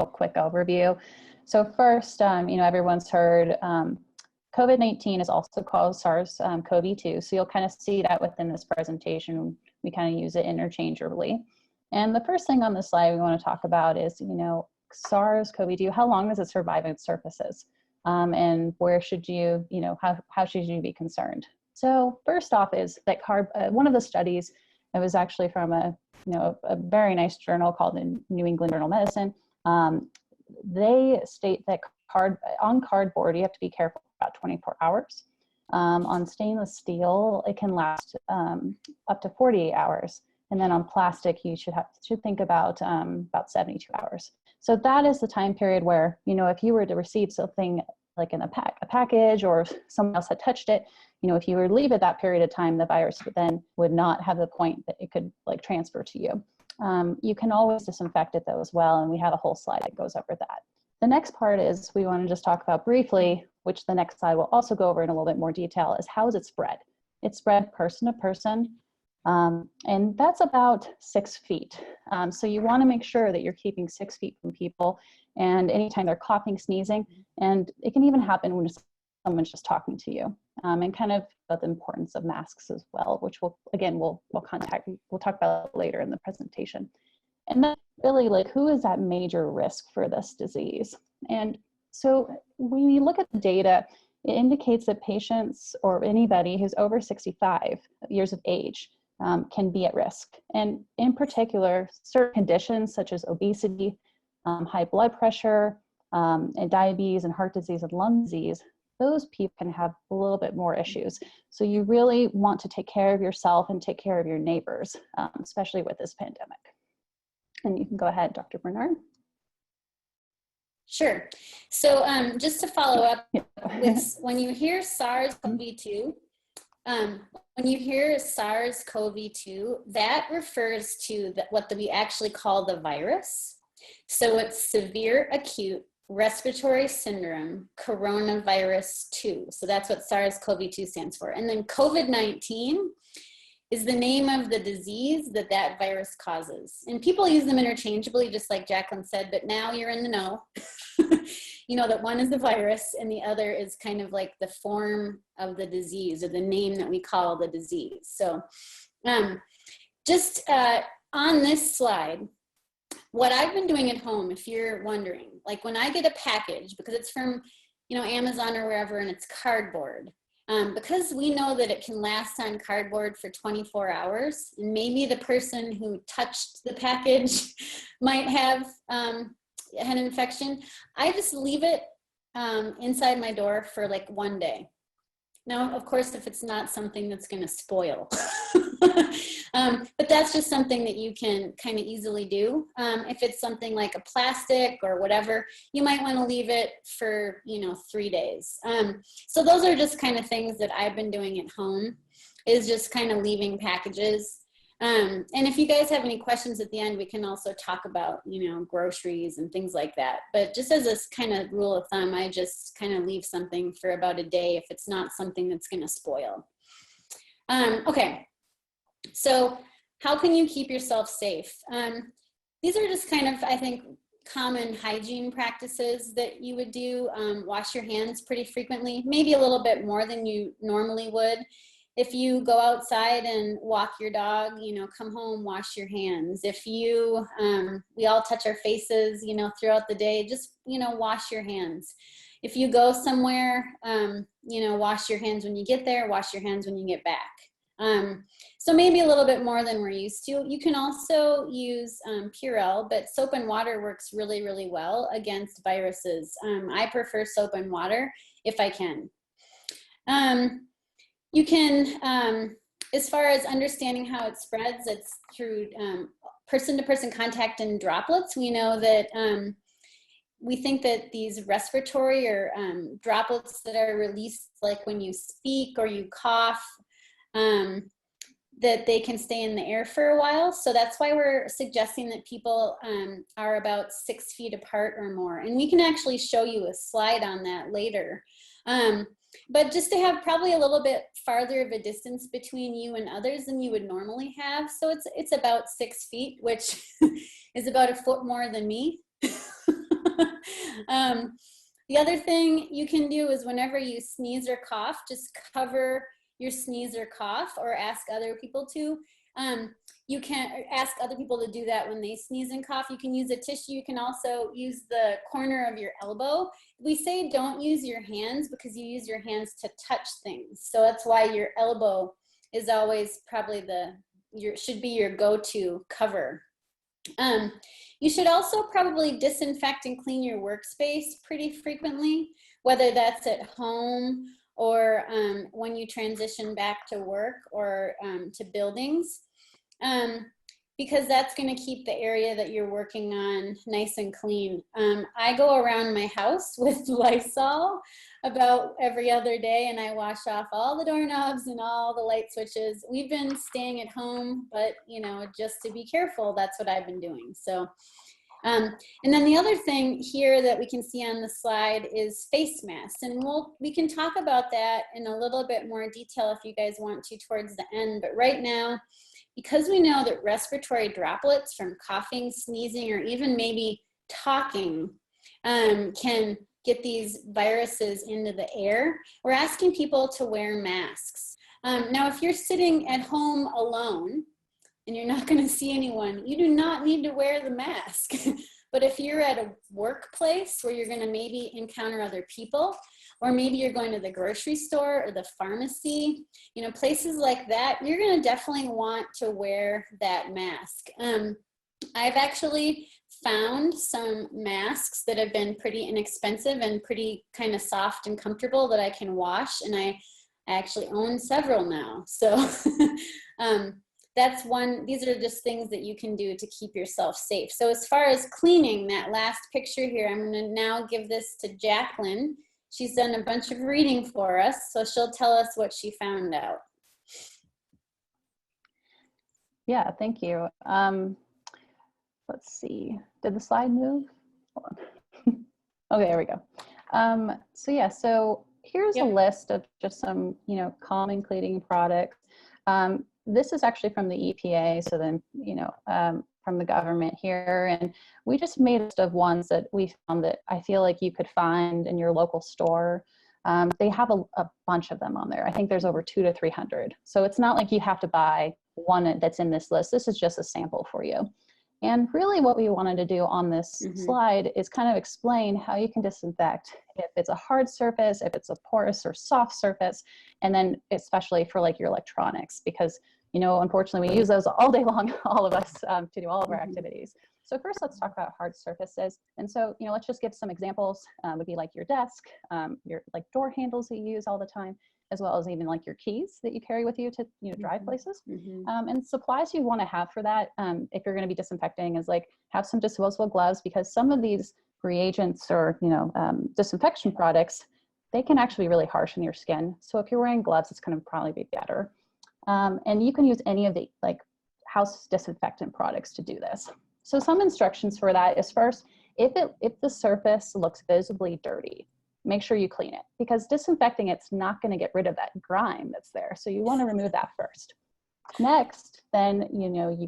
quick overview. So first, everyone's heard COVID-19 is also called SARS-CoV-2. So you'll kind of see that within this presentation. We kind of use it interchangeably. And the first thing on the slide we want to talk about is, SARS-CoV-2, how long does it survive on surfaces? And where should you, how should you be concerned? So first off is that one of the studies, it was actually from a very nice journal called the New England Journal of Medicine. They state that on cardboard, you have to be careful about 24 hours. On stainless steel, it can last up to 48 hours. And then on plastic, you should think about 72 hours. So that is the time period where, if you were to receive something like in a package or someone else had touched it, if you were to leave it that period of time, the virus would not have the point that it could transfer to you. You can always disinfect it though as well, and we have a whole slide that goes over that. The next part is we want to just talk about briefly, which the next slide will also go over in a little bit more detail, is how is it spread? It's spread person to person, and that's about 6 feet. So you want to make sure that you're keeping 6 feet from people, and anytime they're coughing, sneezing, and it can even happen when someone's just talking to you, and kind of about the importance of masks as well, which we'll talk about later in the presentation. And then really, who is at major risk for this disease? And so when you look at the data, it indicates that patients or anybody who's over 65 years of age can be at risk. And in particular, certain conditions such as obesity, high blood pressure, and diabetes and heart disease and lung disease, those people can have a little bit more issues. So you really want to take care of yourself and take care of your neighbors, especially with this pandemic. And you can go ahead, Dr. Bernard. Sure. So just to follow up, when you hear SARS-CoV-2, that refers to what we actually call the virus. So it's severe acute respiratory syndrome coronavirus 2. So that's what SARS-CoV-2 stands for. And then COVID-19 is the name of the disease that virus causes. And people use them interchangeably, just like Jaclyn said, but now you're in the know. You know that one is the virus and the other is kind of like the form of the disease or the name that we call the disease. So just on this slide, what I've been doing at home, if you're wondering, like when I get a package, because it's from, Amazon or wherever, and it's cardboard, because we know that it can last on cardboard for 24 hours, and maybe the person who touched the package might have had an infection, I just leave it inside my door for like 1 day. Now, of course, if it's not something that's going to spoil, but that's just something that you can kind of easily do. If it's something like a plastic or whatever, you might want to leave it for, 3 days. So those are just kind of things that I've been doing at home, is just kind of leaving packages. And if you guys have any questions at the end, we can also talk about, groceries and things like that. But just as a kind of rule of thumb, I just kind of leave something for about a day if it's not something that's going to spoil. Okay, so how can you keep yourself safe? These are just kind of, I think, common hygiene practices that you would do. Wash your hands pretty frequently, maybe a little bit more than you normally would. If you go outside and walk your dog, come home, wash your hands. If you, we all touch our faces, throughout the day, just, wash your hands. If you go somewhere, wash your hands when you get there, wash your hands when you get back. So maybe a little bit more than we're used to. You can also use Purell, but soap and water works really, really well against viruses. I prefer soap and water if I can. You can, as far as understanding how it spreads, it's through person-to-person contact and droplets. We know that we think that these respiratory or droplets that are released, like when you speak or you cough, that they can stay in the air for a while. So that's why we're suggesting that people are about 6 feet apart or more. And we can actually show you a slide on that later. But just to have probably a little bit farther of a distance between you and others than you would normally have. So it's about 6 feet, which is about a foot more than me. The other thing you can do is whenever you sneeze or cough, just cover your sneeze or cough, or ask other people to. You can ask other people to do that when they sneeze and cough. You can use a tissue. You can also use the corner of your elbow. We say don't use your hands because you use your hands to touch things. So that's why your elbow is always probably should be your go-to cover. You should also probably disinfect and clean your workspace pretty frequently, whether that's at home or when you transition back to work or to buildings, because that's going to keep the area that you're working on nice and clean. I go around my house with Lysol about every other day, and I wash off all the doorknobs and all the light switches. We've been staying at home, but just to be careful, that's what I've been doing. So, and then the other thing here that we can see on the slide is face masks, and we can talk about that in a little bit more detail if you guys want to towards the end. But right now, because we know that respiratory droplets from coughing, sneezing, or even maybe talking can get these viruses into the air, we're asking people to wear masks. Now, if you're sitting at home alone and you're not going to see anyone, you do not need to wear the mask. But if you're at a workplace where you're going to maybe encounter other people, or maybe you're going to the grocery store or the pharmacy, places like that, you're going to definitely want to wear that mask. I've actually found some masks that have been pretty inexpensive and pretty kind of soft and comfortable that I can wash, and I actually own several now. So that's one. These are just things that you can do to keep yourself safe. So as far as cleaning, that last picture here, I'm going to now give this to Jaclyn. She's done a bunch of reading for us, so she'll tell us what she found out. Yeah, thank you. Let's see, did the slide move? Hold on. Okay, there we go. So here's a list of just some, common cleaning products. This is actually from the EPA, so then, from the government here. And we just made a list of ones that we found that I feel like you could find in your local store. They have a bunch of them on there. I think there's over 200 to 300. So it's not like you have to buy one that's in this list. This is just a sample for you. And really what we wanted to do on this slide is kind of explain how you can disinfect if it's a hard surface, if it's a porous or soft surface, and then especially for like your electronics, because, unfortunately we use those all day long, all of us, to do all of our activities. So first let's talk about hard surfaces. And so, let's just give some examples. Would be like your desk, your like door handles that you use all the time, as well as even like your keys that you carry with you to drive places. And supplies you want to have for that, if you're going to be disinfecting, is like have some disposable gloves, because some of these reagents or disinfection products, they can actually be really harsh on your skin. So if you're wearing gloves, it's going to probably be better. And you can use any of the like house disinfectant products to do this. So some instructions for that is, first, if the surface looks visibly dirty, make sure you clean it, because disinfecting it's not going to get rid of that grime that's there. So you want to remove that first. Next, then you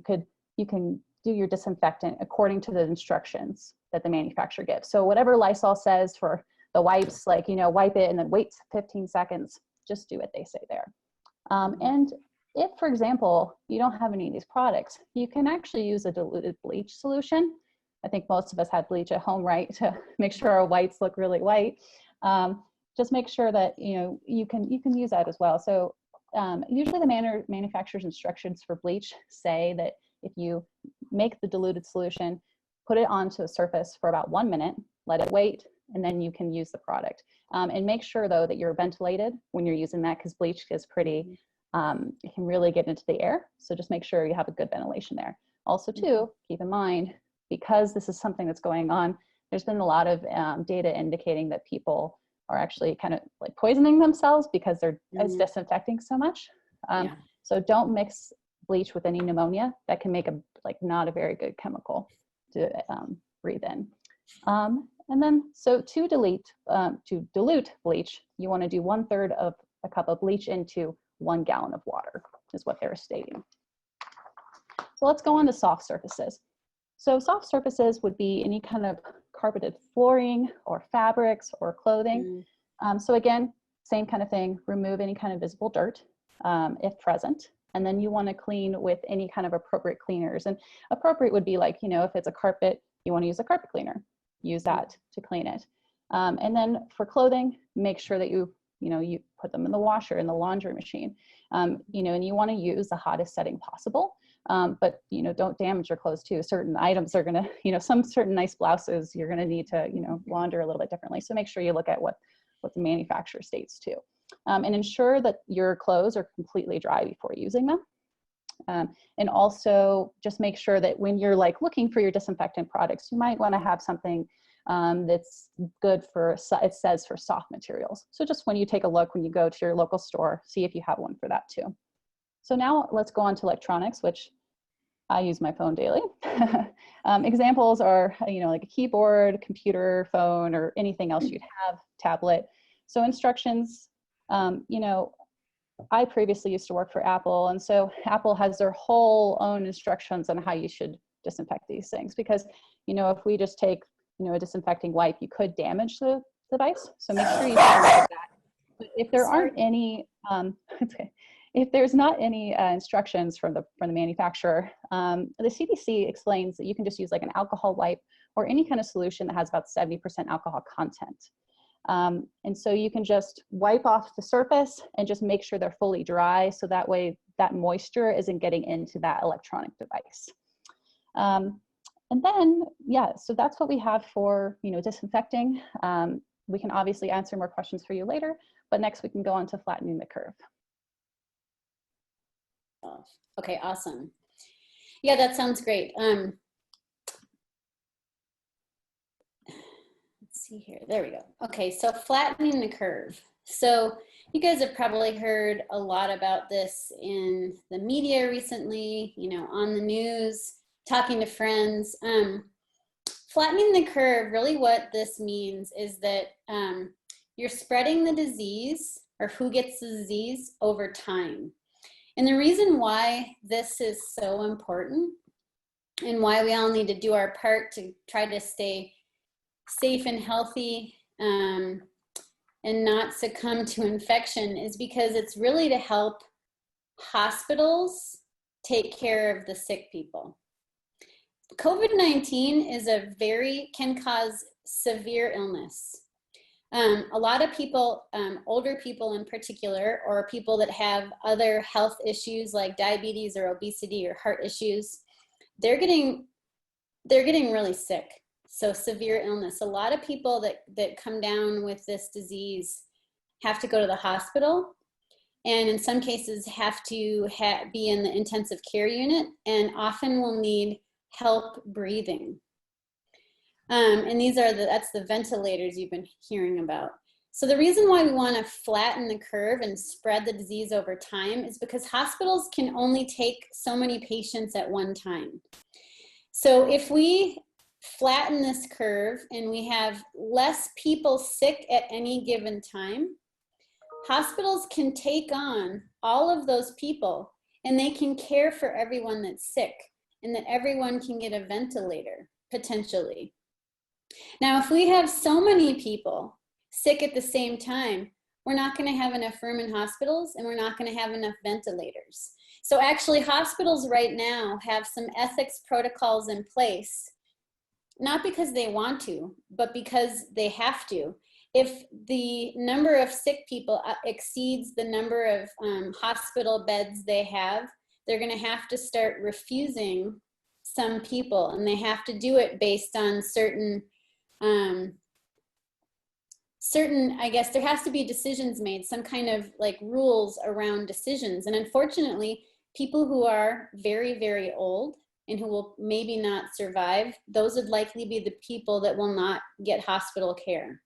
can do your disinfectant according to the instructions that the manufacturer gives. So whatever Lysol says for the wipes, like wipe it and then wait 15 seconds, just do what they say there. And if, for example, you don't have any of these products, you can actually use a diluted bleach solution. I think most of us have bleach at home, right, to make sure our whites look really white. Just make sure that you can use that as well. So usually the manufacturer's instructions for bleach say that if you make the diluted solution, put it onto a surface for about 1 minute, let it wait, and then you can use the product. And make sure though that you're ventilated when you're using that, because bleach is pretty, it can really get into the air. So just make sure you have a good ventilation there. Also too, keep in mind, because this is something that's going on, there's been a lot of data indicating that people are actually kind of like poisoning themselves because they're disinfecting so much. So don't mix bleach with any pneumonia. That can make not a very good chemical to breathe in. And then, so to dilute bleach, you want to do 1/3 of a cup of bleach into 1 gallon of water, is what they're stating. So let's go on to soft surfaces. So soft surfaces would be any kind of carpeted flooring or fabrics or clothing. So again, same kind of thing, remove any kind of visible dirt if present. And then you want to clean with any kind of appropriate cleaners. And appropriate would be like, you know, if it's a carpet, you want to use a carpet cleaner, use that to clean it. And then for clothing, make sure that you put them in the washer, in the laundry machine, you know, and you want to use the hottest setting possible. But, you know, don't damage your clothes too. Certain items are going to, you know, some certain nice blouses, you're going to need to, you know, launder a little bit differently. So make sure you look at what the manufacturer states too. And ensure that your clothes are completely dry before using them. And also just make sure that when you're like looking for your disinfectant products, you might want to have something that's good for, it says for soft materials. So just when you take a look, when you go to your local store, see if you have one for that too. So now let's go on to electronics, which I use my phone daily. Examples are, you know, like a keyboard, computer, phone, or anything else you'd have, tablet. So instructions, you know, I previously used to work for Apple, and so Apple has their whole own instructions on how you should disinfect these things, because, you know, if we just take, you know, a disinfecting wipe, you could damage the device. So make sure you take a look at that. But if there aren't any, if there's not any instructions from the manufacturer, the CDC explains that you can just use like an alcohol wipe or any kind of solution that has about 70% alcohol content. And so you can just wipe off the surface and just make sure they're fully dry, so that way that moisture isn't getting into that electronic device. And then, yeah, so that's what we have for, you know, disinfecting. We can obviously answer more questions for you later, but next we can go on to flattening the curve. Okay, awesome. Yeah, that sounds great. Let's see here. There we go. Okay, so flattening the curve. So you guys have probably heard a lot about this in the media recently, you know, on the news, talking to friends. Flattening the curve, really what this means is that you're spreading the disease, or who gets the disease, over time. And the reason why this is so important and why we all need to do our part to try to stay safe and healthy and not succumb to infection is because it's really to help hospitals take care of the sick people. COVID-19 is can cause severe illness. A lot of people, older people in particular, or people that have other health issues like diabetes or obesity or heart issues, they're getting really sick. So severe illness. A lot of people that come down with this disease have to go to the hospital, and in some cases have to be in the intensive care unit, and often will need help breathing. And that's the ventilators you've been hearing about. So the reason why we want to flatten the curve and spread the disease over time is because hospitals can only take so many patients at one time. So if we flatten this curve and we have less people sick at any given time, hospitals can take on all of those people and they can care for everyone that's sick, and that everyone can get a ventilator, potentially. Now, if we have so many people sick at the same time, we're not going to have enough room in hospitals, and we're not going to have enough ventilators. So actually, hospitals right now have some ethics protocols in place, not because they want to, but because they have to. If the number of sick people exceeds the number of hospital beds they have, they're going to have to start refusing some people, and they have to do it based on certain, I guess there has to be decisions made, some kind of like rules around decisions. And unfortunately, people who are very, very old and who will maybe not survive, those would likely be the people that will not get hospital care.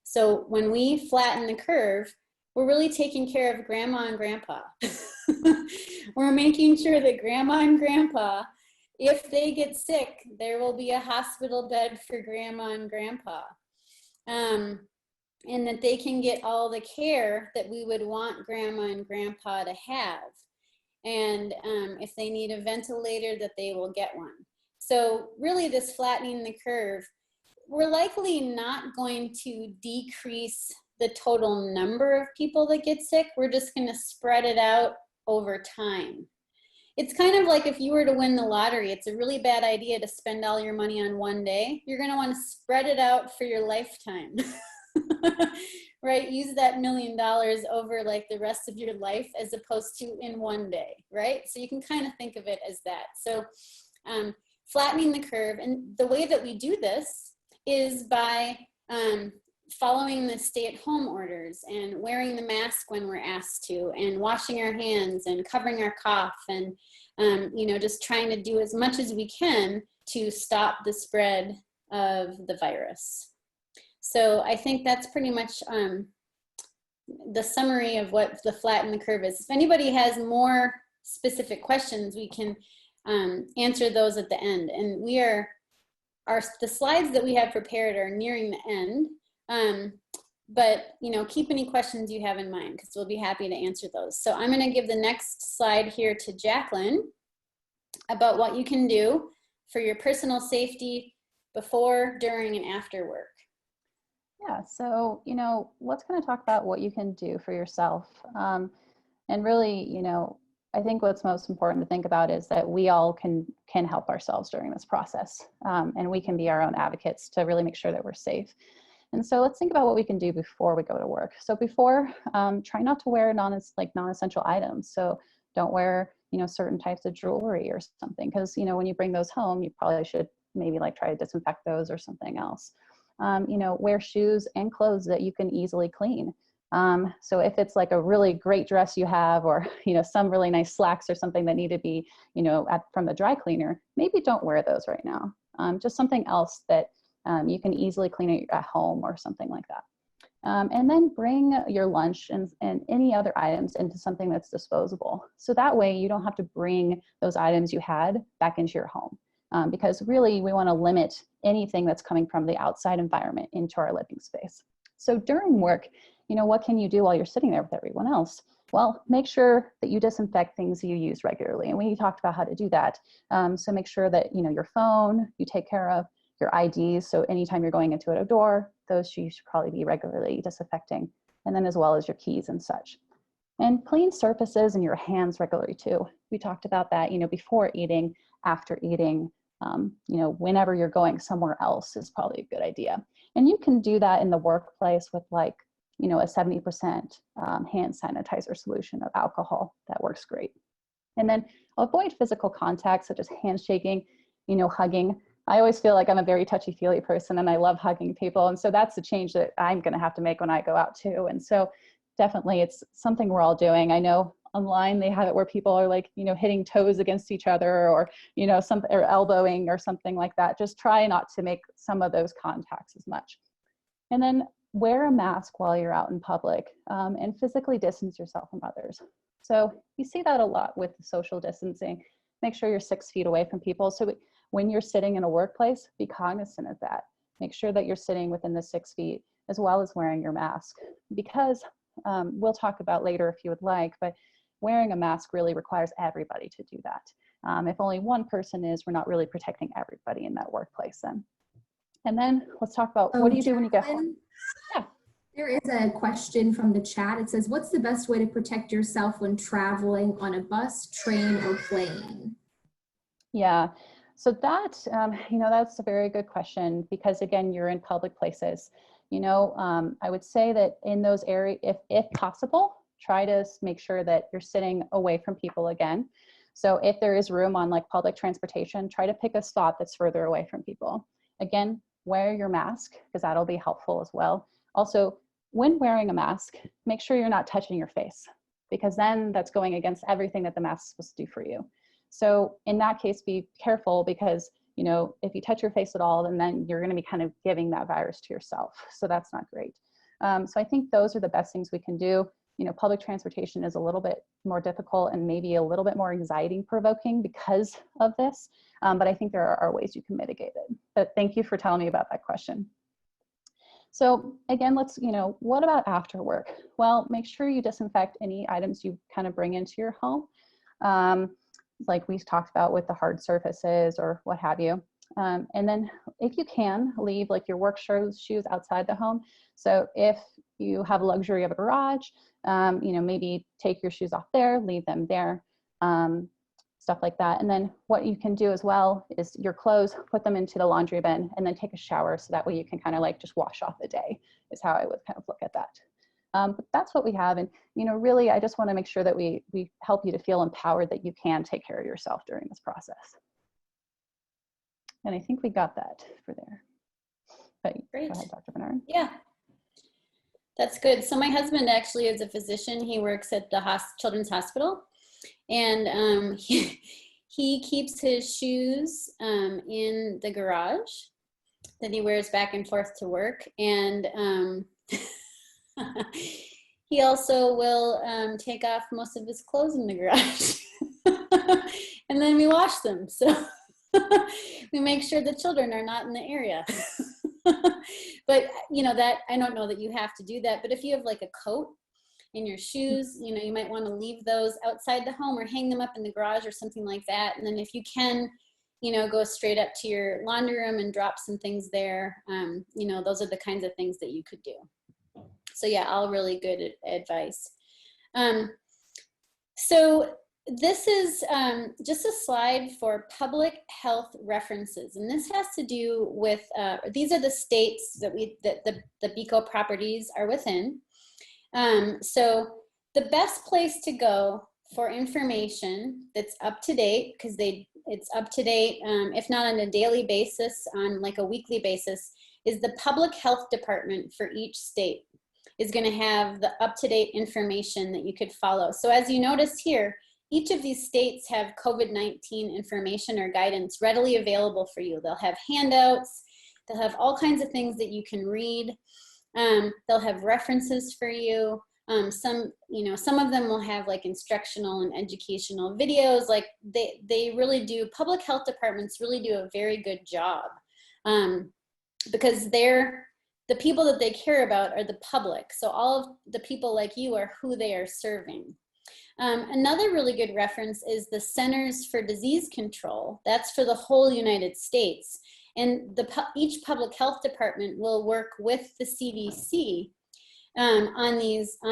So when we flatten the curve, we're really taking care of grandma and grandpa. We're making sure that grandma and grandpa, if they get sick, there will be a hospital bed for grandma and grandpa. And that they can get all the care that we would want grandma and grandpa to have. And if they need a ventilator, that they will get one. So really this flattening the curve, we're likely not going to decrease the total number of people that get sick. We're just going to spread it out over time. It's kind of like if you were to win the lottery, it's a really bad idea to spend all your money on one day. You're going to want to spread it out for your lifetime, right? Use that $1 million over like the rest of your life as opposed to in one day, right? So you can kind of think of it as that. So flattening the curve. And the way that we do this is by following the stay-at-home orders and wearing the mask when we're asked to, and washing our hands and covering our cough, and you know, just trying to do as much as we can to stop the spread of the virus. So I think that's pretty much the summary of what the flatten the curve is. If anybody has more specific questions, we can answer those at the end. And we are, the slides that we have prepared are nearing the end. But you know, keep any questions you have in mind, because we'll be happy to answer those. So I'm going to give the next slide here to Jaclyn about what you can do for your personal safety before, during, and after work. Yeah, so, you know, let's kind of talk about what you can do for yourself. And really, you know, I think what's most important to think about is that we all can help ourselves during this process. And we can be our own advocates to really make sure that we're safe. And so let's think about what we can do before we go to work. So before, try not to wear non-essential items. So don't wear, you know, certain types of jewelry or something, because, you know, when you bring those home, you probably should maybe like try to disinfect those or something else. You know, wear shoes and clothes that you can easily clean. So if it's like a really great dress you have, or, you know, some really nice slacks or something that need to be, you know, from the dry cleaner, maybe don't wear those right now. Just something else that you can easily clean it at home or something like that. And then bring your lunch and any other items into something that's disposable. So that way you don't have to bring those items you had back into your home. Because really we want to limit anything that's coming from the outside environment into our living space. So during work, you know, what can you do while you're sitting there with everyone else? Well, make sure that you disinfect things you use regularly. And we talked about how to do that. So make sure that, you know, your phone, you take care of your IDs. So anytime you're going into a door, those you should probably be regularly disinfecting. And then as well as your keys and such. And clean surfaces and your hands regularly too. We talked about that, you know, before eating, after eating, you know, whenever you're going somewhere else is probably a good idea. And you can do that in the workplace with like, you know, a 70% hand sanitizer solution of alcohol. That works great. And then avoid physical contact, such as handshaking, you know, hugging. I always feel like I'm a very touchy-feely person and I love hugging people. And so that's the change that I'm going to have to make when I go out too. And so definitely it's something we're all doing. I know online they have it where people are like, you know, hitting toes against each other, or, you know, or elbowing or something like that. Just try not to make some of those contacts as much. And then wear a mask while you're out in public, and physically distance yourself from others. So you see that a lot with social distancing. Make sure you're 6 feet away from people. So when you're sitting in a workplace, be cognizant of that. Make sure that you're sitting within the 6 feet, as well as wearing your mask, because we'll talk about later if you would like, but wearing a mask really requires everybody to do that. If only one person is, we're not really protecting everybody in that workplace then. And then let's talk about what do you do when you get home? Yeah. There is a question from the chat. It says, what's the best way to protect yourself when traveling on a bus, train, or plane? Yeah, so that, you know, that's a very good question, because again, you're in public places. You know, I would say that in those areas, if possible, try to make sure that you're sitting away from people again. So if there is room on like public transportation, try to pick a spot that's further away from people. Again, wear your mask, because that'll be helpful as well. Also, when wearing a mask, make sure you're not touching your face, because then that's going against everything that the mask is supposed to do for you. So in that case, be careful, because, you know, if you touch your face at all, then you're going to be kind of giving that virus to yourself. So that's not great. So I think those are the best things we can do. You know, public transportation is a little bit more difficult and maybe a little bit more anxiety provoking because of this. But I think there are ways you can mitigate it. But thank you for telling me about that question. So again, let's, you know, what about after work? Well, make sure you disinfect any items you kind of bring into your home. Like we talked about with the hard surfaces or what have you. And then if you can, leave like your work shoes outside the home. So if you have a luxury of a garage, maybe take your shoes off there, leave them there, stuff like that. And then what you can do as well is your clothes, put them into the laundry bin and then take a shower. So that way you can kind of like just wash off the day is how I would kind of look at that. But that's what we have. And, really, I just want to make sure that we help you to feel empowered that you can take care of yourself during this process. And I think we got that for there. But Great. Go ahead, Dr. Bernard. Yeah, that's good. So my husband actually is a physician. He works at the Children's Hospital, and he keeps his shoes in the garage that he wears back and forth to work. And he also will take off most of his clothes in the garage and then we wash them. So we make sure the children are not in the area. But that I don't know that you have to do that, but if you have like a coat and your shoes, you might want to leave those outside the home or hang them up in the garage or something like that. And then if you can, go straight up to your laundry room and drop some things there. Those are the kinds of things that you could do. So yeah, all really good advice. So this is just a slide for public health references. And this has to do with, these are the states that the BICO properties are within. So the best place to go for information that's up to date, because it's up to date, if not on a daily basis, on like a weekly basis, is the public health department for each state is going to have the up-to-date information that you could follow. So as you notice here, each of these states have COVID-19 information or guidance readily available for you. They'll have handouts, they'll have all kinds of things that you can read. They'll have references for you. Some of them will have like instructional and educational videos. Like they really do, public health departments really do a very good job because the people that they care about are the public. So all of the people like you are who they are serving. Another really good reference is the Centers for Disease Control. That's for the whole United States. And each public health department will work with the CDC on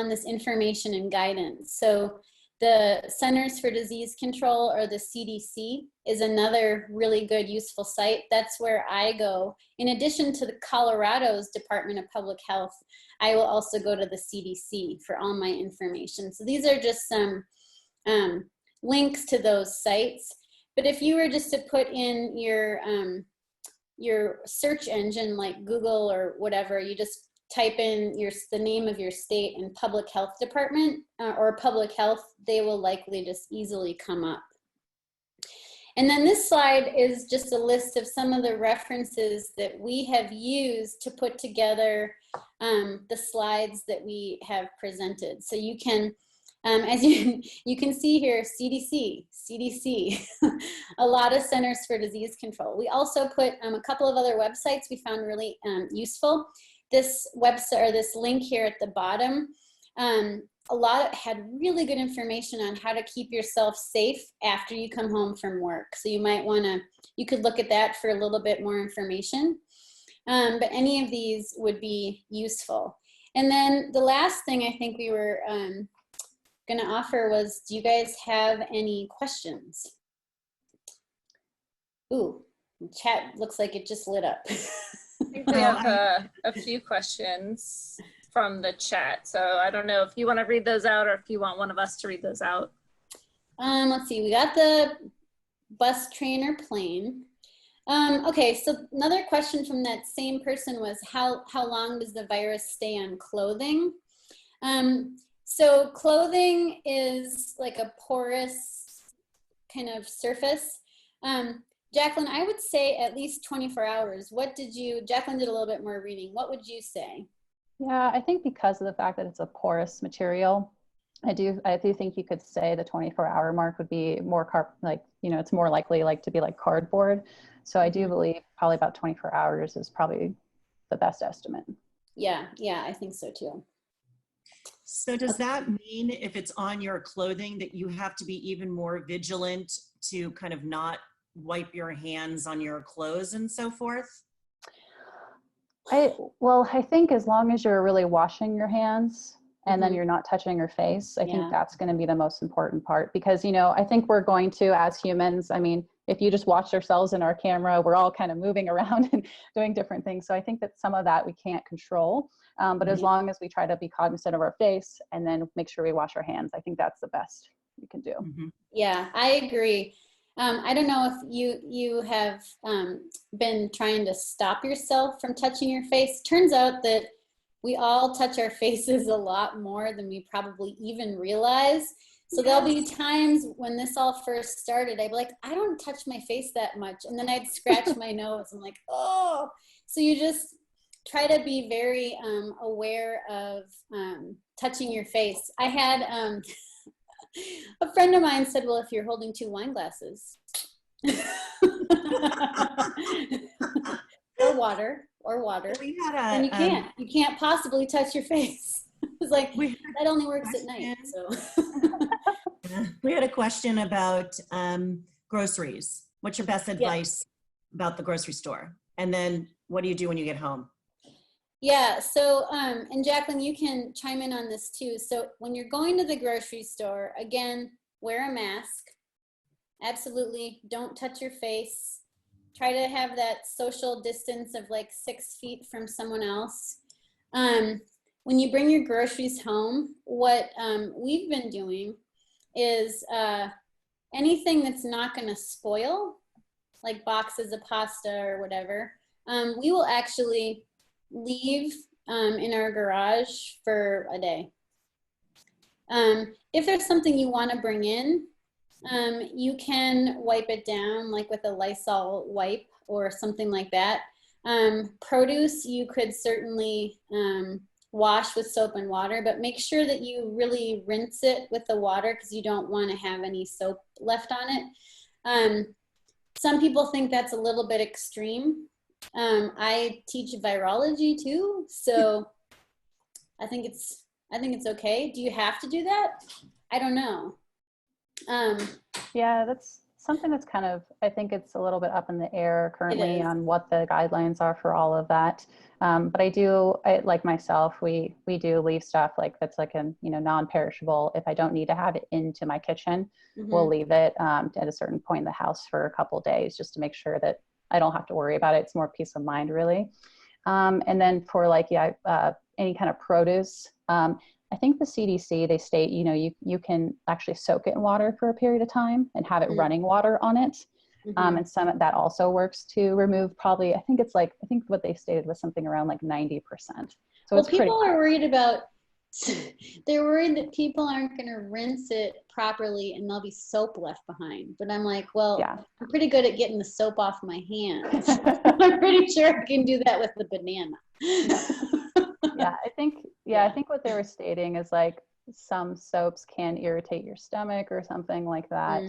this information and guidance. So the Centers for Disease Control, or the CDC, is another really good, useful site. That's where I go. In addition to the Colorado's Department of Public Health, I will also go to the CDC for all my information. So these are just some links to those sites. But if you were just to put in your search engine like Google or whatever, you just type in the name of your state and public health department or public health, they will likely just easily come up. And then this slide is just a list of some of the references that we have used to put together the slides that we have presented. So you can, as you can see here, CDC, a lot of Centers for Disease Control. We also put a couple of other websites we found really useful. This website, or this link here at the bottom, had really good information on how to keep yourself safe after you come home from work. So you could look at that for a little bit more information. But any of these would be useful. And then the last thing I think we were going to offer was, do you guys have any questions? Ooh, the chat looks like it just lit up. I think we have a few questions from the chat. So I don't know if you want to read those out or if you want one of us to read those out. Let's see, we got the bus, train, or plane. Okay, so another question from that same person was, how long does the virus stay on clothing? So clothing is like a porous kind of surface. Jaclyn, I would say at least 24 hours. Jaclyn did a little bit more reading. What would you say? Yeah, I think because of the fact that it's a porous material, I do think you could say the 24-hour mark would be more it's more likely to be like cardboard. So I do believe probably about 24 hours is probably the best estimate. Yeah, I think so too. So does that mean if it's on your clothing that you have to be even more vigilant to kind of not wipe your hands on your clothes and so forth? I think as long as you're really washing your hands and then you're not touching your face, I think that's going to be the most important part, because, you know, I think we're going to, as humans, I mean, if you just watch ourselves in our camera, we're all kind of moving around and doing different things. So I think that some of that we can't control, but as long as we try to be cognizant of our face and then make sure we wash our hands, I think that's the best we can do. Yeah, I agree. I don't know if you have been trying to stop yourself from touching your face. Turns out that we all touch our faces a lot more than we probably even realize. So there'll be times when this all first started, I'd be like, I don't touch my face that much. And then I'd scratch my nose. I'm like, oh. So you just try to be very aware of touching your face. I had a friend of mine said, well, if you're holding 2 wine glasses or water, then you can't possibly touch your face. It's like, that only works at night. So we had a question about groceries. What's your best advice about the grocery store? And then what do you do when you get home? Yeah, so, and Jaclyn, you can chime in on this too. So when you're going to the grocery store, again, wear a mask. Absolutely, don't touch your face. Try to have that social distance of like 6 feet from someone else. When you bring your groceries home, what we've been doing is anything that's not gonna spoil, like boxes of pasta or whatever, we will actually leave in our garage for a day. If there's something you want to bring in, you can wipe it down like with a Lysol wipe or something like that. Produce you could certainly wash with soap and water, but make sure that you really rinse it with the water because you don't want to have any soap left on it. Some people think that's a little bit extreme. I teach virology too, so I think it's okay. Do you have to do that? I don't know. Yeah, that's something that's kind of, I think it's a little bit up in the air currently on what the guidelines are for all of that. But I like myself, we do leave stuff like that's like a, you know, non-perishable. If I don't need to have it into my kitchen, we'll leave it at a certain point in the house for a couple of days just to make sure that I don't have to worry about it. It's more peace of mind, really. And then for like, any kind of produce, I think the CDC, they state, you know, you can actually soak it in water for a period of time and have it running water on it. And some of that also works to remove probably, I think what they stated was something around like 90%. So well, people are worried about, they're worried that people aren't going to rinse it properly and there'll be soap left behind. But I'm like, well, I'm pretty good at getting the soap off my hands. I'm pretty sure I can do that with the banana. I think what they were stating is like some soaps can irritate your stomach or something like that.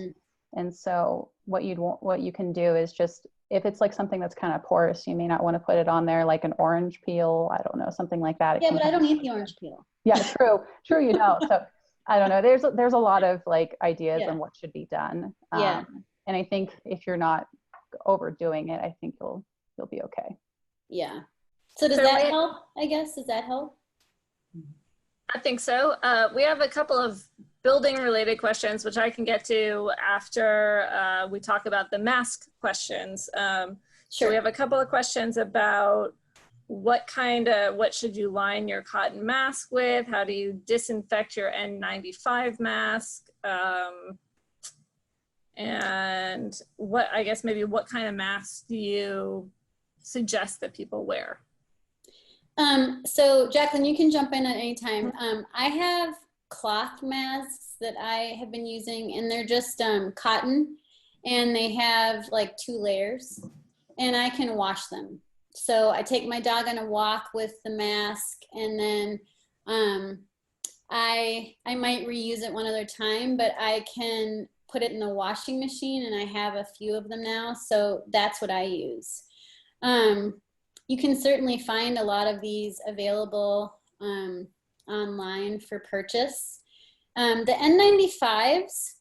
And so what you can do is just, if it's like something that's kind of porous, you may not want to put it on there, like an orange peel. I don't know, something like that. Yeah, but I don't eat the orange peel. Yeah, true, you don't. So I don't know. There's a lot of like ideas on what should be done. And I think if you're not overdoing it, I think you'll be okay. Yeah. So does that help? I guess, does that help? I think so. We have a couple of building related questions, which I can get to after we talk about the mask questions. So we have a couple of questions about what should you line your cotton mask with? How do you disinfect your N95 mask? And what kind of masks do you suggest that people wear? So Jaclyn, you can jump in at any time. I have cloth masks that I have been using, and they're just cotton, and they have like 2 layers, and I can wash them. So I take my dog on a walk with the mask, and then I might reuse it one other time, but I can put it in the washing machine, and I have a few of them now, so that's what I use. You can certainly find a lot of these available online for purchase. The N95s,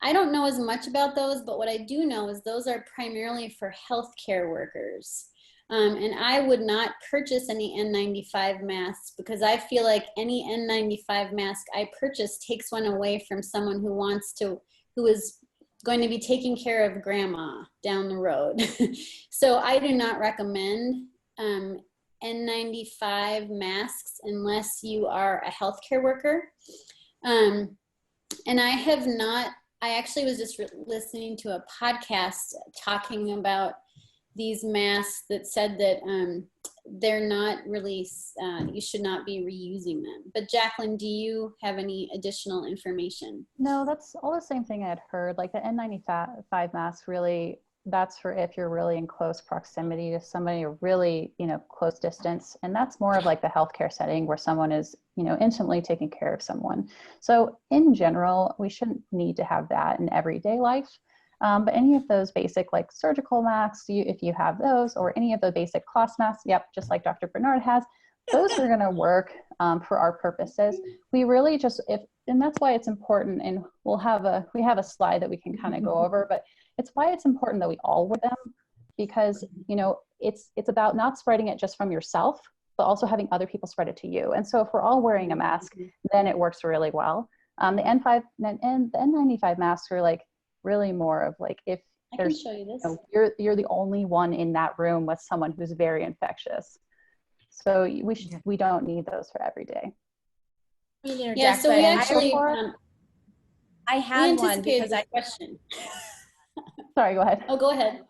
I don't know as much about those, but what I do know is those are primarily for healthcare workers. And I would not purchase any N95 masks because I feel like any N95 mask I purchase takes one away from someone who is going to be taking care of grandma down the road. So I do not recommend N95 masks unless you are a healthcare worker. And I actually was just listening to a podcast talking about these masks that said that they're not really, you should not be reusing them. But Jaclyn, do you have any additional information? No, that's all the same thing I'd heard. Like the N95 mask, really, that's for if you're really in close proximity to somebody or really, close distance. And that's more of like the healthcare setting where someone is, intimately taking care of someone. So in general, we shouldn't need to have that in everyday life. But any of those basic like surgical masks, if you have those, or any of the basic cloth masks, yep, just like Dr. Bernard has, those are going to work for our purposes. We really just, and that's why it's important, and we have a slide that we can kind of go over, but it's why it's important that we all wear them, because, it's about not spreading it just from yourself, but also having other people spread it to you. And so if we're all wearing a mask, then it works really well. The N95 masks are like really more of like, if there's, show you this. You're the only one in that room with someone who's very infectious. So we don't need those for every day. Yeah, so we actually, I had one because question. Sorry, go ahead. Oh, go ahead.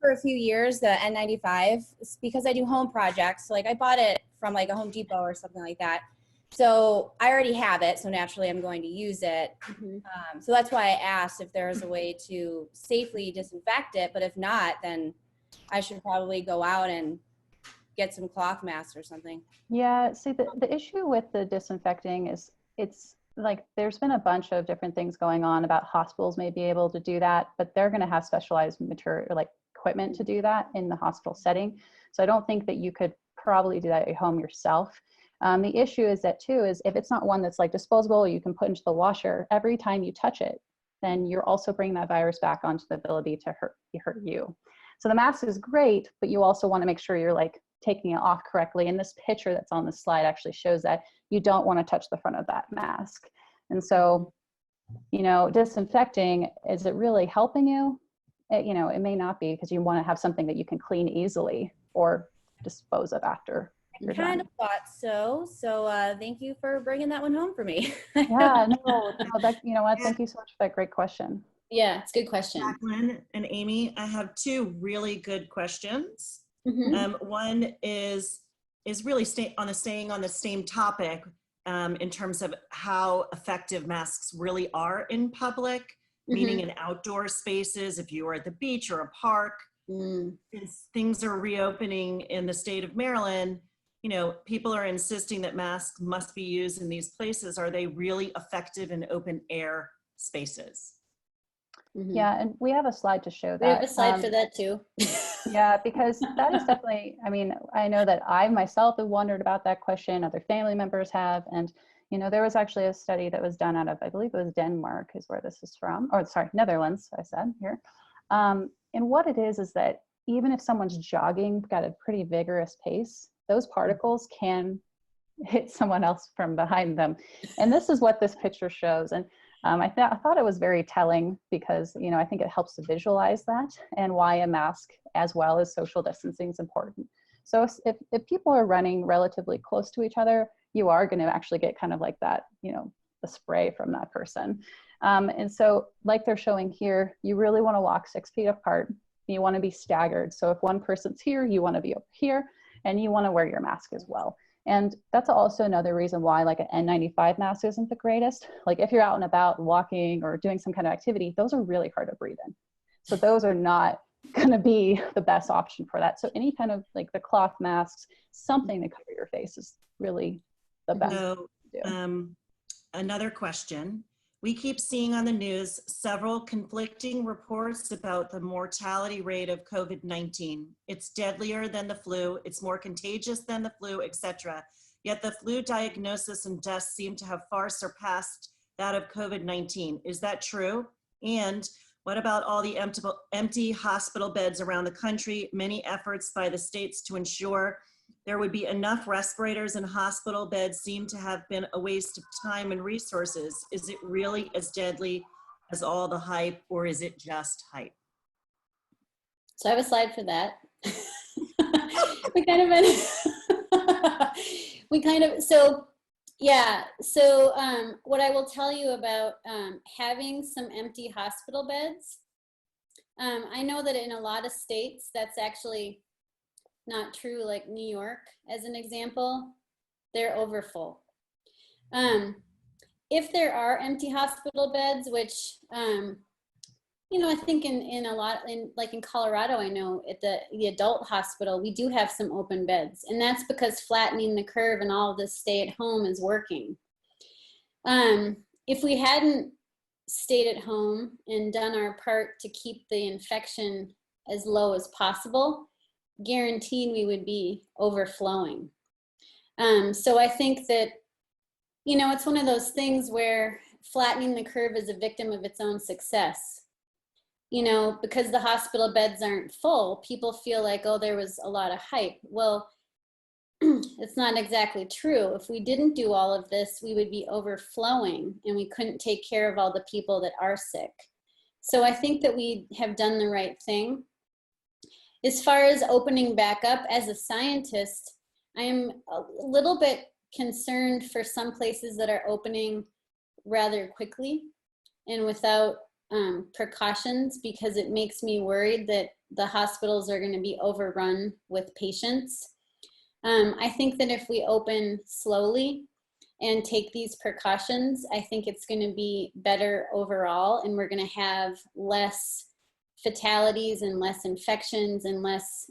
For a few years, the N95, because I do home projects. So like I bought it from like a Home Depot or something like that. So I already have it. So naturally I'm going to use it. Mm-hmm. So that's why I asked if there was a way to safely disinfect it. But if not, then I should probably go out and get some cloth masks or something. Yeah, see, the issue with the disinfecting is it's like there's been a bunch of different things going on about hospitals may be able to do that, but they're going to have specialized material, like equipment to do that in the hospital setting. So I don't think that you could probably do that at home yourself. The issue is that too, is if it's not one that's like disposable, you can put into the washer, every time you touch it, then you're also bringing that virus back onto the ability to hurt you. So the mask is great, but you also want to make sure you're like taking it off correctly. And this picture that's on the slide actually shows that you don't want to touch the front of that mask. And so, disinfecting, is it really helping you? It may not be, because you want to have something that you can clean easily or dispose of after. I kind of thought so. So thank you for bringing that one home for me. Yeah, no, you know what? Thank you so much for that great question. Yeah, it's a good question. Jaclyn and Aimee, I have two really good questions. Mm-hmm. One is really staying on the same topic in terms of how effective masks really are in public, meaning in outdoor spaces, if you are at the beach or a park. Since things are reopening in the state of Maryland, people are insisting that masks must be used in these places. Are they really effective in open air spaces? Yeah, and we have a slide to show that. We have a slide for that too. Yeah, because that is definitely, I know that I myself have wondered about that question, other family members have, and there was actually a study that was done out of, I believe it was Denmark is where this is from, or sorry, Netherlands, I said here. And what it is that even if someone's jogging at a pretty vigorous pace, those particles can hit someone else from behind them. And this is what this picture shows. And I thought it was very telling because, I think it helps to visualize that and why a mask as well as social distancing is important. So if people are running relatively close to each other, you are going to actually get kind of like that, the spray from that person. And so like they're showing here, you really want to walk 6 feet apart. You want to be staggered. So if one person's here, you want to be over here, and you want to wear your mask as well. And that's also another reason why like an N95 mask isn't the greatest. Like if you're out and about walking or doing some kind of activity, those are really hard to breathe in. So those are not going to be the best option for that. So any kind of like the cloth masks, something to cover your face is really the best to do. Another question. We keep seeing on the news several conflicting reports about the mortality rate of COVID-19. It's deadlier than the flu, it's more contagious than the flu, etc. Yet the flu diagnosis and deaths seem to have far surpassed that of COVID-19. Is that true? And what about all the empty hospital beds around the country? Many efforts by the states to ensure there would be enough respirators in hospital beds seem to have been a waste of time and resources. Is it really as deadly as all the hype, or is it just hype? So I have a slide for that. we kind of, so yeah. So what I will tell you about having some empty hospital beds, I know that in a lot of states, that's actually not true, like New York, as an example, they're overfull. If there are empty hospital beds, which, you know, I think in a lot, like in Colorado, I know at the adult hospital, we do have some open beds, and that's because flattening the curve and all of this stay at home is working. If we hadn't stayed at home and done our part to keep the infection as low as possible, guaranteed we would be overflowing. So I think that, you know, it's one of those things where flattening the curve is a victim of its own success. You know, because the hospital beds aren't full, people feel like, oh, there was a lot of hype. Well, it's not exactly true. If we didn't do all of this, we would be overflowing and we couldn't take care of all the people that are sick. So I think that we have done the right thing. As far as opening back up, as a scientist, I am a little bit concerned for some places that are opening rather quickly and without precautions, because it makes me worried that the hospitals are going to be overrun with patients. I think that if we open slowly and take these precautions, I think it's going to be better overall, and we're going to have less fatalities and less infections and less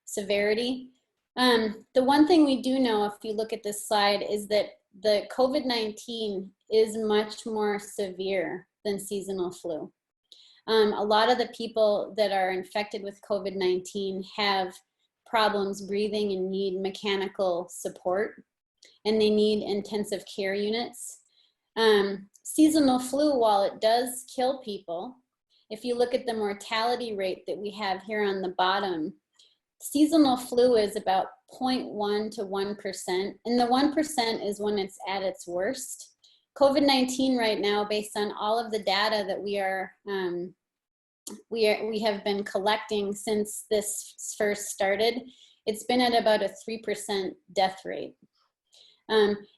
severity. The one thing we do know, if you look at this slide, is that the COVID-19 is much more severe than seasonal flu. A lot of the people that are infected with COVID-19 have problems breathing and need mechanical support, and they need intensive care units. Seasonal flu, while it does kill people, if you look at the mortality rate that we have here on the bottom, seasonal flu is about 0.1 to 1%, and the 1% is when it's at its worst. COVID-19 right now, based on all of the data that we have been collecting since this first started, it's been at about a 3% death rate.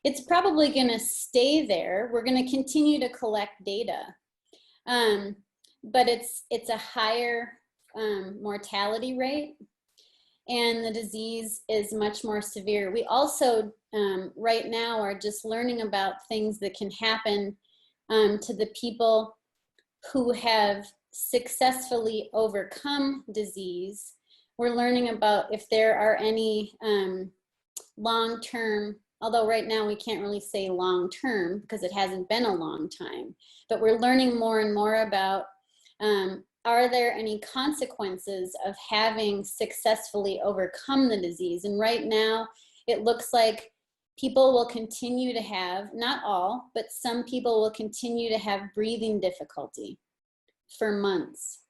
It's probably going to stay there. We're going to continue to collect data, but it's a higher mortality rate, and the disease is much more severe. We also right now are just learning about things that can happen to the people who have successfully overcome disease. We're learning about if there are any long-term, although right now we can't really say long-term because it hasn't been a long time, but we're learning more and more about are there any consequences of having successfully overcome the disease? And right now it looks like people will continue to have, not all, but some people will continue to have breathing difficulty for months.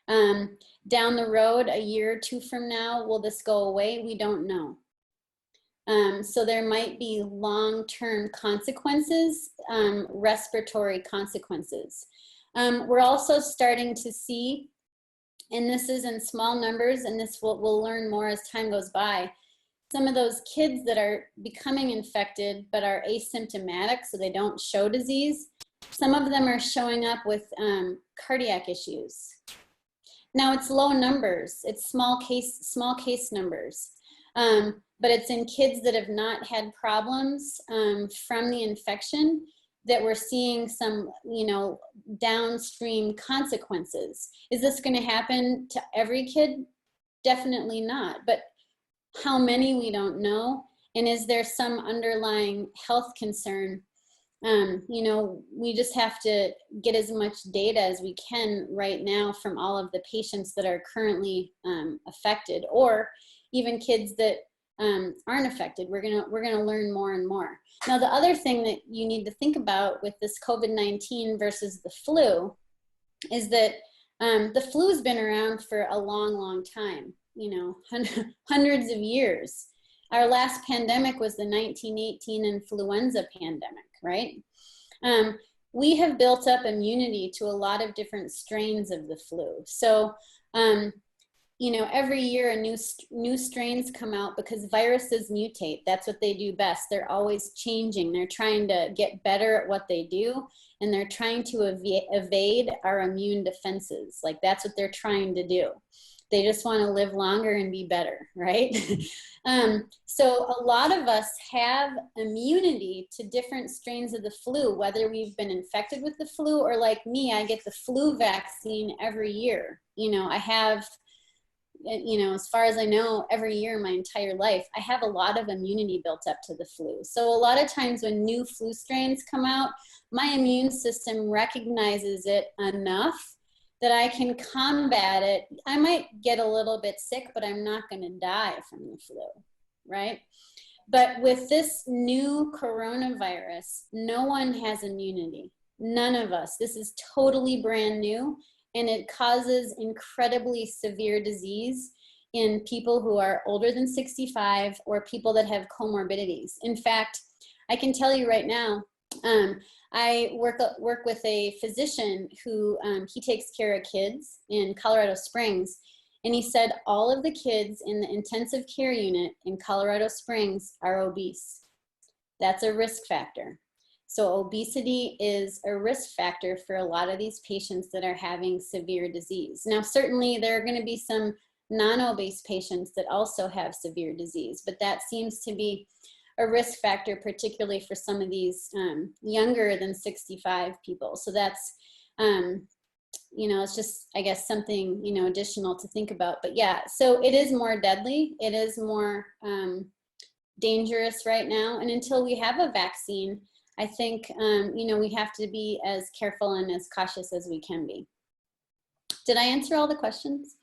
Down the road, a year or two from now, will this go away? We don't know. So there might be long-term consequences, respiratory consequences. We're also starting to see, and this is in small numbers, and this we'll learn more as time goes by, some of those kids that are becoming infected but are asymptomatic, so they don't show disease, some of them are showing up with cardiac issues. Now it's low numbers, it's small case numbers, but it's in kids that have not had problems from the infection that we're seeing some, you know, downstream consequences. Is this going to happen to every kid? Definitely not. But how many, we don't know. And is there some underlying health concern? You know, we just have to get as much data as we can right now from all of the patients that are currently affected, or even kids that aren't affected. We're gonna learn more and more. Now, the other thing that you need to think about with this COVID-19 versus the flu is that the flu's been around for a long, long time, you know, hundreds of years. Our last pandemic was the 1918 influenza pandemic, right? We have built up immunity to a lot of different strains of the flu. So, you know, every year new strains come out because viruses mutate. That's what they do best. They're always changing. They're trying to get better at what they do, and they're trying to evade our immune defenses. Like, that's what they're trying to do. They just want to live longer and be better, right? So a lot of us have immunity to different strains of the flu, whether we've been infected with the flu or, like me, I get the flu vaccine every year. You know, I have, you know, as far as I know, every year my entire life, I have a lot of immunity built up to the flu. So a lot of times when new flu strains come out, my immune system recognizes it enough that I can combat it. I might get a little bit sick, but I'm not going to die from the flu, right? But with this new coronavirus, no one has immunity. None of us. This is totally brand new, and it causes incredibly severe disease in people who are older than 65 or people that have comorbidities. In fact, I can tell you right now, I work with a physician who he takes care of kids in Colorado Springs, and he said all of the kids in the intensive care unit in Colorado Springs are obese. That's a risk factor. So obesity is a risk factor for a lot of these patients that are having severe disease. Now, certainly there are going to be some non-obese patients that also have severe disease, but that seems to be a risk factor, particularly for some of these younger than 65 people. So that's, you know, it's just, I guess, something, you know, additional to think about. But yeah, so it is more deadly. It is more dangerous right now. And until we have a vaccine, I think, you know, we have to be as careful and as cautious as we can be. Did I answer all the questions?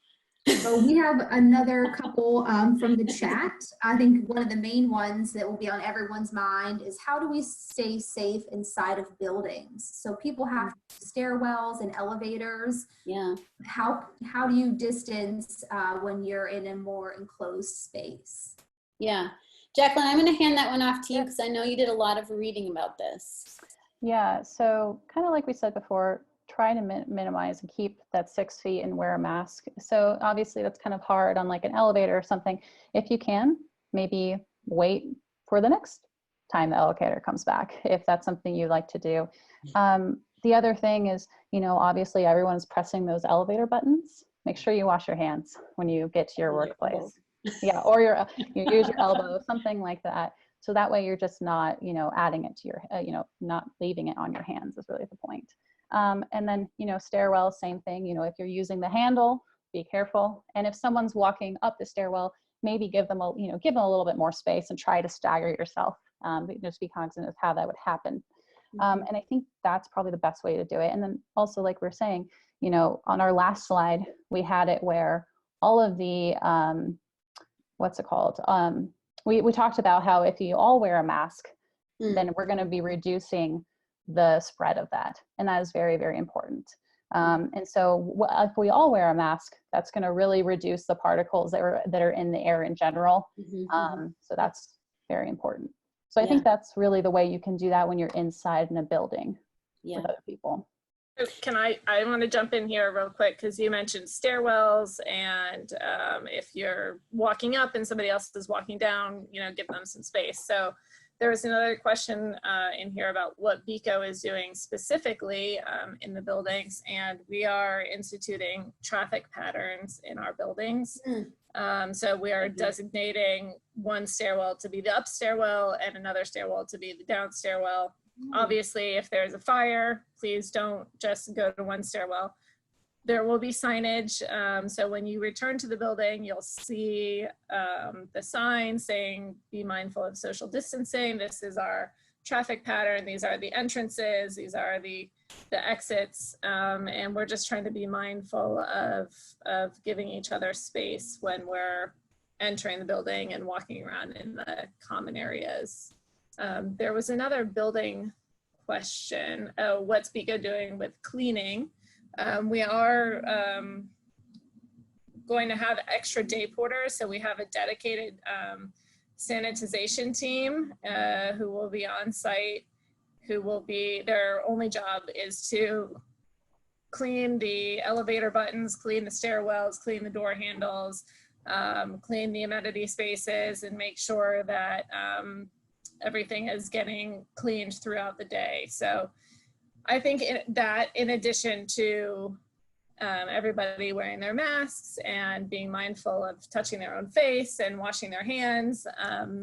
So we have another couple from the chat. I think one of the main ones that will be on everyone's mind is, how do we stay safe inside of buildings? So people have stairwells and elevators. Yeah. How do you distance when you're in a more enclosed space? Yeah. Jaclyn, I'm going to hand that one off to you because I know you did a lot of reading about this. Yeah, so kind of like we said before, try to minimize and keep that 6 feet and wear a mask. So obviously that's kind of hard on like an elevator or something. If you can, maybe wait for the next time the elevator comes back, if that's something you like to do. The other thing is, you know, obviously everyone's pressing those elevator buttons. Make sure you wash your hands when you get to your workplace. Yeah, or you use your elbow, something like that. So that way you're just not, you know, adding it to your, you know, not leaving it on your hands is really the point. And then, you know, stairwell, same thing. You know, if you're using the handle, be careful. And if someone's walking up the stairwell, maybe give them a little bit more space and try to stagger yourself. Just be cognizant of how that would happen. And I think that's probably the best way to do it. And then also, like we're saying, you know, on our last slide, we had it where all of the, what's it called? We talked about how if you all wear a mask, then we're going to be reducing the spread of that. And that is very, very important. And so if we all wear a mask, that's going to really reduce the particles that are in the air in general. So that's very important. So I think that's really the way you can do that when you're inside in a building with other people. I want to jump in here real quick because you mentioned stairwells, and if you're walking up and somebody else is walking down, you know, give them some space. So there was another question in here about what BICO is doing specifically in the buildings, and we are instituting traffic patterns in our buildings. So we are designating one stairwell to be the up stairwell and another stairwell to be the down stairwell. Obviously, if there's a fire, please don't just go to one stairwell. There will be signage. So when you return to the building, you'll see the sign saying, be mindful of social distancing. This is our traffic pattern. These are the entrances. These are the exits. And we're just trying to be mindful of giving each other space when we're entering the building and walking around in the common areas. There was another building question. Oh, what's BICO doing with cleaning? We are going to have extra day porters. So we have a dedicated sanitization team who will be on site, their only job is to clean the elevator buttons, clean the stairwells, clean the door handles, clean the amenity spaces, and make sure that everything is getting cleaned throughout the day. So I think that in addition to everybody wearing their masks and being mindful of touching their own face and washing their hands,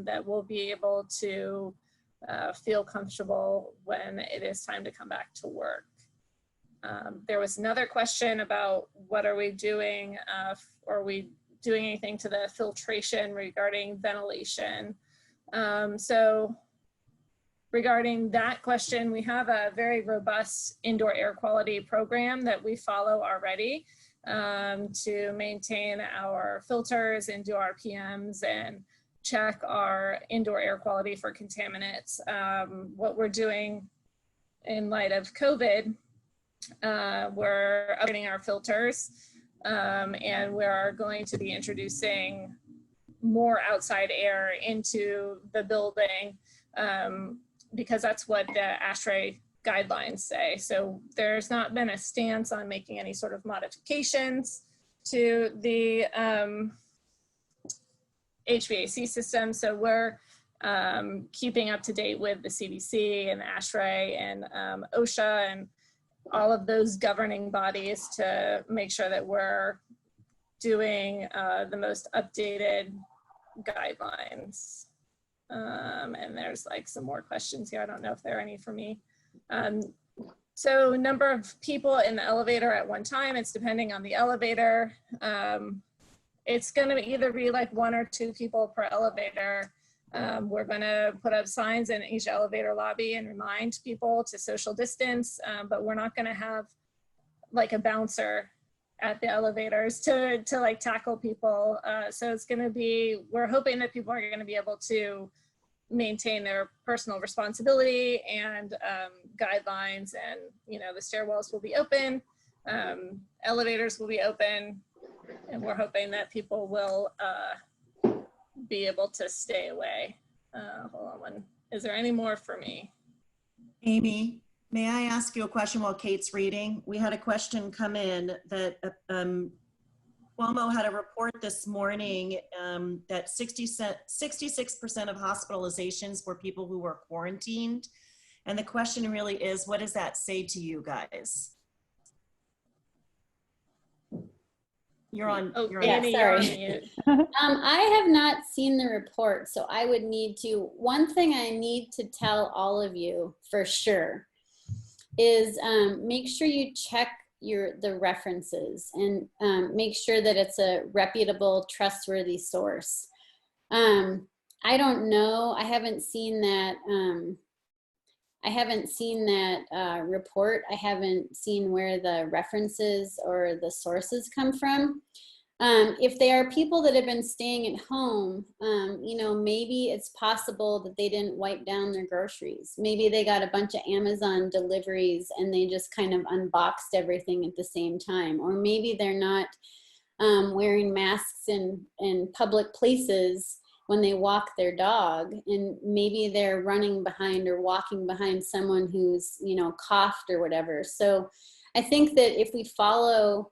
that we'll be able to feel comfortable when it is time to come back to work. There was another question about what are we doing, are we doing anything to the filtration regarding ventilation? So regarding that question, we have a very robust indoor air quality program that we follow already to maintain our filters and do our PMs and check our indoor air quality for contaminants. What we're doing in light of COVID, we're updating our filters and we're going to be introducing more outside air into the building because that's what the ASHRAE guidelines say. So there's not been a stance on making any sort of modifications to the HVAC system. So we're keeping up to date with the CDC and ASHRAE and OSHA and all of those governing bodies to make sure that we're doing the most updated guidelines. And there's like some more questions here. I don't know if there are any for me. So number of people in the elevator at one time, it's depending on the elevator. It's gonna either be like 1 or 2 people per elevator. We're gonna put up signs in each elevator lobby and remind people to social distance, but we're not gonna have like a bouncer at the elevators to like tackle people. So it's gonna be, we're hoping that people are gonna be able to maintain their personal responsibility and guidelines, and you know, the stairwells will be open, elevators will be open, and we're hoping that people will be able to stay away. Hold on one. Is there any more for me? Amy, may I ask you a question while Kate's reading? We had a question come in that Cuomo had a report this morning that 66% of hospitalizations were people who were quarantined. And the question really is, what does that say to you guys? You're on. Oh, you're yeah, on. sorry. I have not seen the report, so I would need to. One thing I need to tell all of you for sure is make sure you check the references and make sure that it's a reputable, trustworthy source. I don't know. I haven't seen that. Report. I haven't seen where the references or the sources come from. If they are people that have been staying at home, you know, maybe it's possible that they didn't wipe down their groceries. Maybe they got a bunch of Amazon deliveries and they just kind of unboxed everything at the same time. Or maybe they're not wearing masks in public places when they walk their dog, and maybe they're running behind or walking behind someone who's, you know, coughed or whatever. So I think that if we follow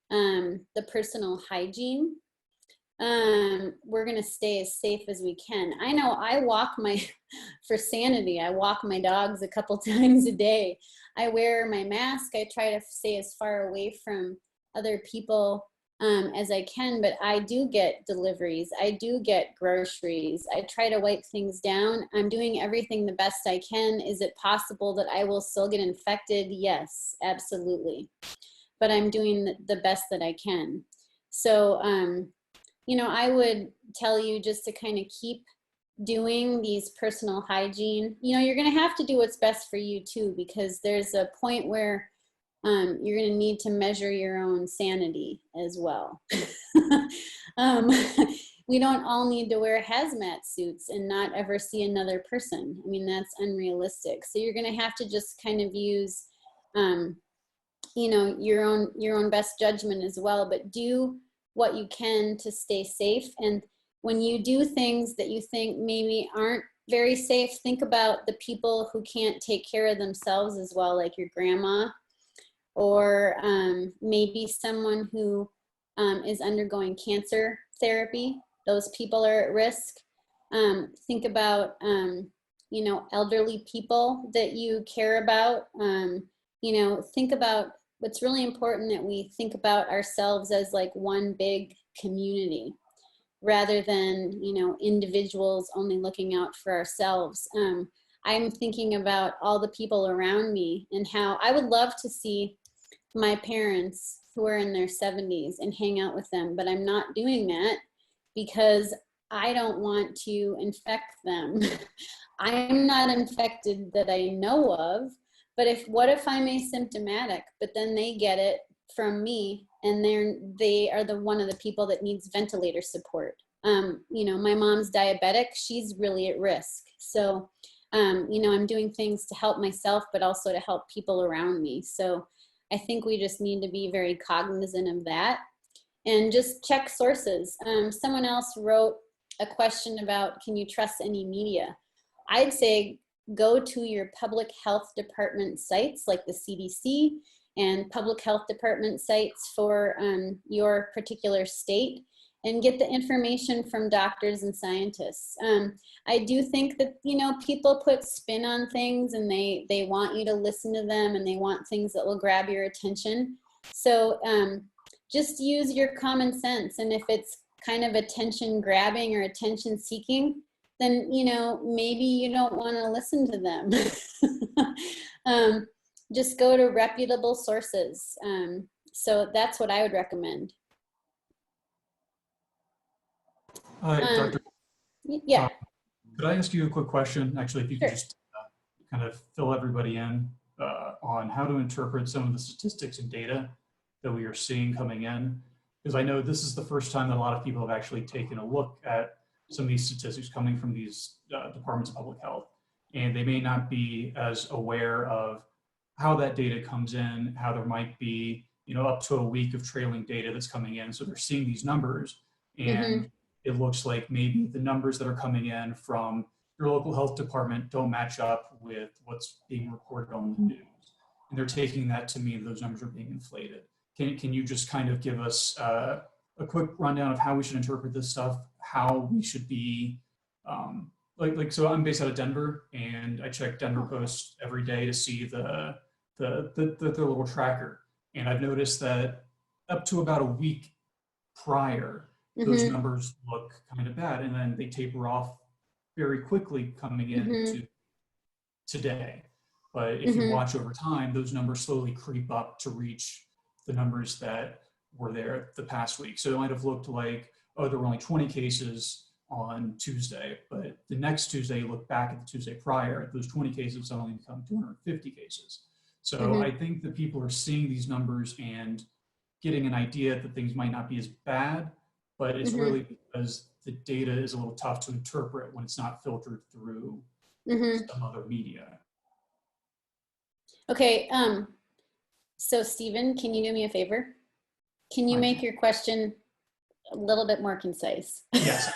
the personal hygiene, we're going to stay as safe as we can. I know I walk for sanity, I walk my dogs a couple times a day. I wear my mask. I try to stay as far away from other people as I can, but I do get deliveries. I do get groceries. I try to wipe things down. I'm doing everything the best I can. Is it possible that I will still get infected? Yes, absolutely. But I'm doing the best that I can. So, you know, I would tell you just to kind of keep doing these personal hygiene. You know, you're going to have to do what's best for you too, because there's a point where you're going to need to measure your own sanity as well. we don't all need to wear hazmat suits and not ever see another person. I mean, that's unrealistic. So you're going to have to just kind of use, you know, your own best judgment as well, but do what you can to stay safe. And when you do things that you think maybe aren't very safe, think about the people who can't take care of themselves as well, like your grandma, or maybe someone who is undergoing cancer therapy. Those people are at risk. Think about, you know, elderly people that you care about. You know, think about, what's really important that we think about ourselves as like one big community rather than, you know, individuals only looking out for ourselves. I'm thinking about all the people around me and how I would love to see my parents who are in their 70s and hang out with them, but I'm not doing that because I don't want to infect them. I'm not infected that I know of, but what if I'm asymptomatic, but then they get it from me and they are one of the people that needs ventilator support. You know, my mom's diabetic, she's really at risk. So, you know, I'm doing things to help myself, but also to help people around me. So I think we just need to be very cognizant of that and just check sources. Someone else wrote a question about, can you trust any media? I'd say go to your public health department sites like the CDC and public health department sites for your particular state and get the information from doctors and scientists. I do think that, you know, people put spin on things and they want you to listen to them and they want things that will grab your attention. So just use your common sense. And if it's kind of attention grabbing or attention seeking, then, you know, maybe you don't want to listen to them. Just go to reputable sources. So that's what I would recommend. Dr. Yeah. Could I ask you a quick question? Actually, if you could Sure. just kind of fill everybody in on how to interpret some of the statistics and data that we are seeing coming in. Because I know this is the first time that a lot of people have actually taken a look at some of these statistics coming from these departments of public health. And they may not be as aware of how that data comes in, how there might be, you know, up to a week of trailing data that's coming in. So they're seeing these numbers and it looks like maybe the numbers that are coming in from your local health department don't match up with what's being reported on the news. And they're taking that to mean those numbers are being inflated. Can you just kind of give us a quick rundown of how we should interpret this stuff, how we should be, so I'm based out of Denver and I check Denver Post every day to see the little tracker. And I've noticed that up to about a week prior, those numbers look kind of bad and then they taper off very quickly coming into today. But if you watch over time, those numbers slowly creep up to reach the numbers that were there the past week. So it might have looked like, oh, there were only 20 cases on Tuesday, but the next Tuesday, you look back at the Tuesday prior, those 20 cases suddenly become 250 cases. So I think that people are seeing these numbers and getting an idea that things might not be as bad, but it's really because the data is a little tough to interpret when it's not filtered through some other media. Okay, so Stephen, can you do me a favor? Can you make your question a little bit more concise? Yes.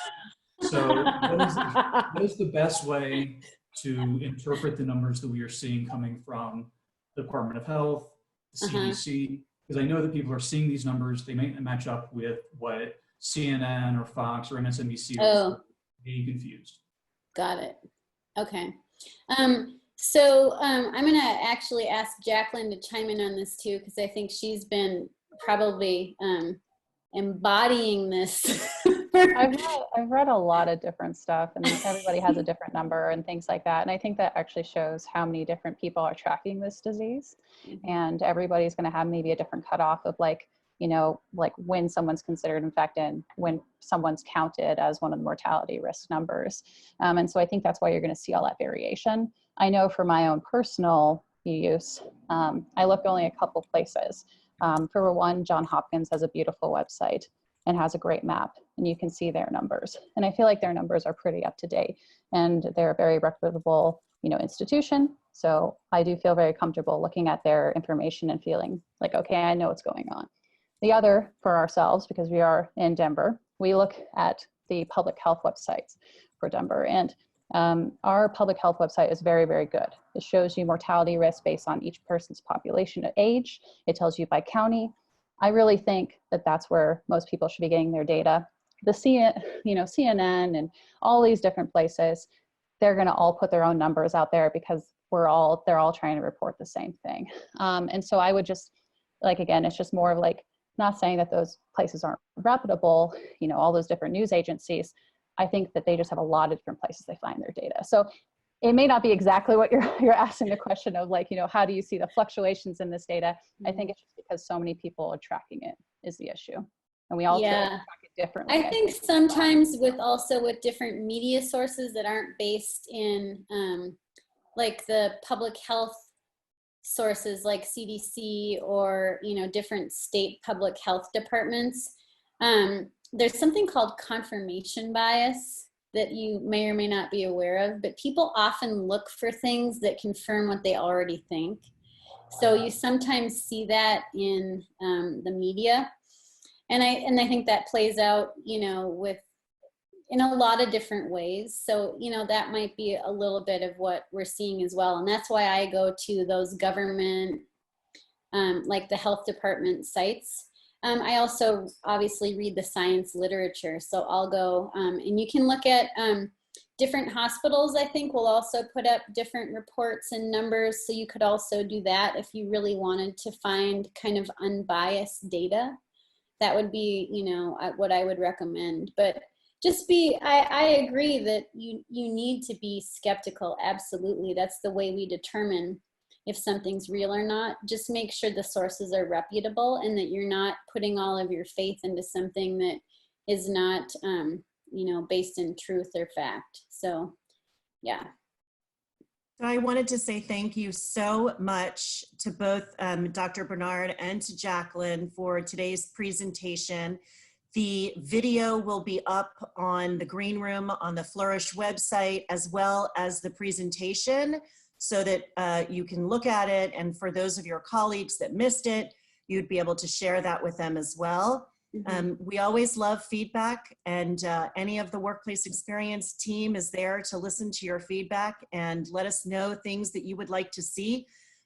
So what is the best way to interpret the numbers that we are seeing coming from the Department of Health, the CDC? Because I know that people are seeing these numbers, they may match up with what CNN or Fox or MSNBC are being confused. Got it. Okay. So I'm going to actually ask Jaclyn to chime in on this too, because I think she's been probably embodying this. I've read a lot of different stuff and everybody has a different number and things like that. And I think that actually shows how many different people are tracking this disease. And everybody's going to have maybe a different cutoff of like, you know, like when someone's considered infected, when someone's counted as one of the mortality risk numbers. And so I think that's why you're going to see all that variation. I know for my own personal use, I look only a couple places. For one, Johns Hopkins has a beautiful website. and has a great map, and you can see their numbers. And I feel like their numbers are pretty up to date, and they're a very reputable, institution. So I do feel very comfortable looking at their information and feeling like, okay, I know what's going on. The other, for ourselves, because we are in Denver, we look at the public health websites for Denver. And our public health website is very, very good. It shows you mortality risk based on each person's population age. It tells you by county. I really think that that's where most people should be getting their data. The CNN and all these different places, they're going to all put their own numbers out there because they're all trying to report the same thing. And so I would just, again, it's just more of not saying that those places aren't reputable, all those different news agencies. I think that they just have a lot of different places they find their data. So it may not be exactly what you're asking the question of, how do you see the fluctuations in this data? I think it's just because so many people are tracking it is the issue. And we all track it differently. I think sometimes with different media sources that aren't based in the public health sources like CDC or, different state public health departments, there's something called confirmation bias that you may or may not be aware of, but people often look for things that confirm what they already think. So you sometimes see that in the media. And I think that plays out, in a lot of different ways. So, that might be a little bit of what we're seeing as well. And that's why I go to those government, like the health department sites. I also obviously read the science literature. So I'll go, and you can look at different hospitals, I think, will also put up different reports and numbers. So you could also do that if you really wanted to find kind of unbiased data. That would be, what I would recommend. But just I agree that you need to be skeptical. Absolutely. That's the way we determine if something's real or not. Just make sure the sources are reputable and that you're not putting all of your faith into something that is not, based in truth or fact. So, yeah. I wanted to say thank you so much to both Dr. Bernard and to Jaclyn for today's presentation. The video will be up on the Green Room on the Flourish website, as well as the presentation, so that you can look at it. And for those of your colleagues that missed it, you'd be able to share that with them as well. We always love feedback, and any of the Workplace Experience team is there to listen to your feedback and let us know things that you would like to see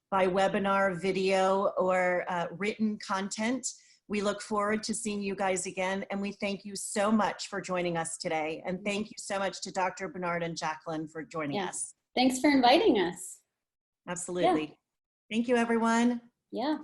by webinar, video, or written content. We look forward to seeing you guys again, and we thank you so much for joining us today. And thank you so much to Dr. Bernard and Jaclyn for joining us. Thanks for inviting us. Absolutely. Yeah. Thank you, everyone. Yeah.